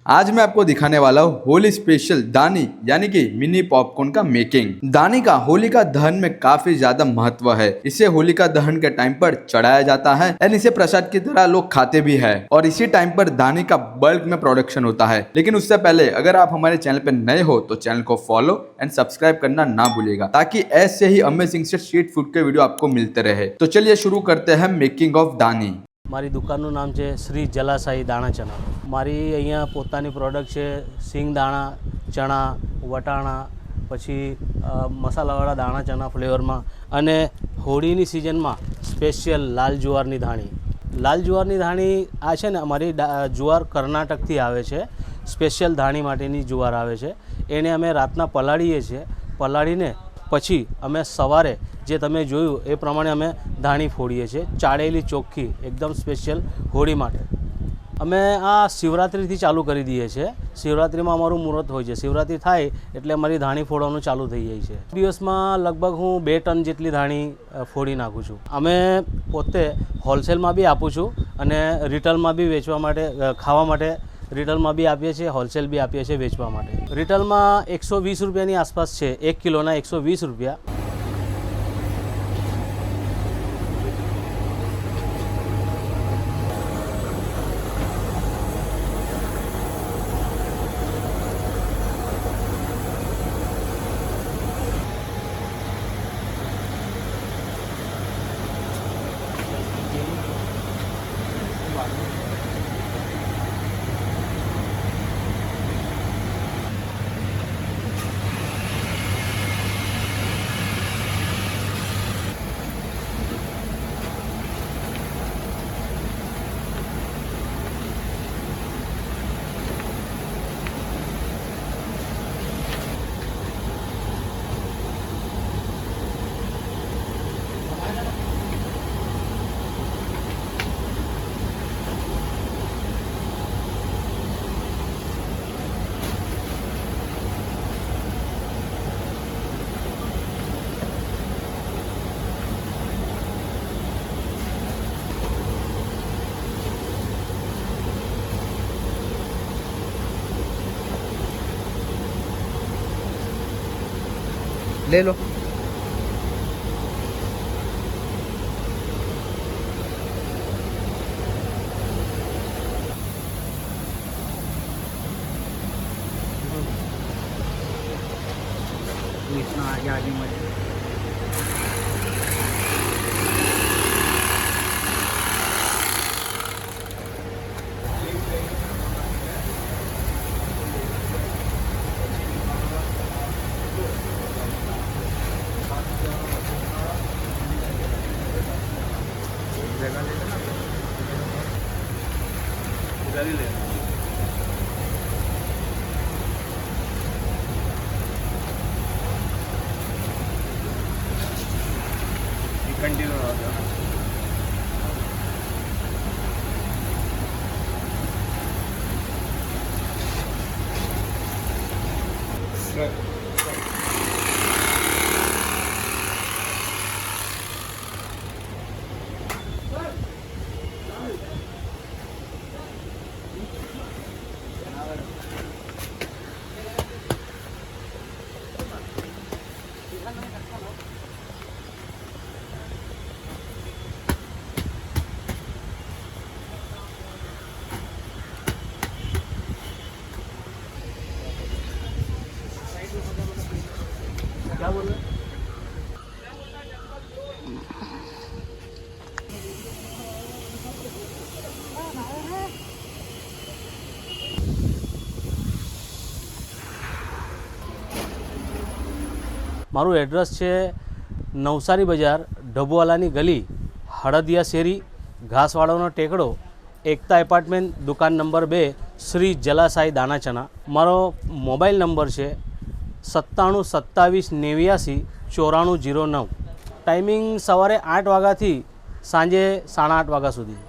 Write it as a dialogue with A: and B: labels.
A: आज मैं आपको दिखाने वाला हूँ होली स्पेशल दानी यानी कि मिनी पॉपकॉर्न का मेकिंग। दानी का होलिका दहन में काफी ज्यादा महत्व है। इसे होलिका दहन के टाइम पर चढ़ाया जाता है एंड इसे प्रसाद की तरह लोग खाते भी है और इसी टाइम पर दानी का बल्क में प्रोडक्शन होता है। लेकिन उससे पहले अगर आप हमारे चैनल पर नए हो तो चैनल को फॉलो एंड सब्सक्राइब करना ना भूलिएगा ताकि ऐसे ही अमेजिंग से स्ट्रीट फूड के वीडियो आपको मिलते रहे। तो चलिए शुरू करते हैं मेकिंग ऑफ दानी।
B: મારી દુકાનનું નામ છે શ્રી જલાસાઈ દાણા ચણા। મારી અહીંયા પોતાની પ્રોડક્ટ છે સિંગ દાણા ચણા વટાણા પછી મસાલાવાળા દાણા ચણા ફ્લેવરમાં અને હોળીની સિઝનમાં સ્પેશિયલ લાલ જુવારની ધાણી। લાલ જુવારની ધાણી આ છે ને અમારી જુવાર કર્ણાટકથી આવે છે। સ્પેશિયલ ધાણી માટેની જુવાર આવે છે। એને અમે રાતના પલાળીએ છીએ। પલાળીને પછી અમે સવારે જે તમે જોયું એ પ્રમાણે અમે ધાણી ફોડીએ છીએ ચાળેલી ચોખ્ખી એકદમ સ્પેશિયલ હોળી માટે। અમે આ શિવરાત્રિથી ચાલુ કરી દઈએ છીએ। શિવરાત્રિમાં અમારું મુહૂર્ત હોય છે। શિવરાત્રિ થાય એટલે અમારી ધાણી ફોડવાનું ચાલુ થઈ જાય છે। દિવસમાં લગભગ હું 2 ટન જેટલી ધાણી ફોડી નાખું છું। અમે પોતે હોલસેલમાં બી આપું છું અને રિટેલમાં બી વેચવા માટે ખાવા માટે રિટેલમાં બી આપીએ છીએ, હોલસેલ બી આપીએ છીએ વેચવા માટે। રિટેલમાં 120 રૂપિયાની આસપાસ છે, 1 કિલોના 120 રૂપિયા।
C: ले लो। इतना आगे मत
B: कंटिन्यू क्या बोल रहे? મારું એડ્રેસ છે નવસારી બજાર, ડબુવાલાની ગલી, હળદિયા શેરી, ઘાસવાળાનો ટેકડો, એકતા એપાર્ટમેન્ટ, દુકાન નંબર 2, શ્રી જલાસાઈ દાણા ચણા। મારો મોબાઈલ નંબર છે 97 27 89 94 09। ટાઈમિંગ સવારે 8 વાગ્યાથી સાંજે 8:30 વાગ્યા સુધી।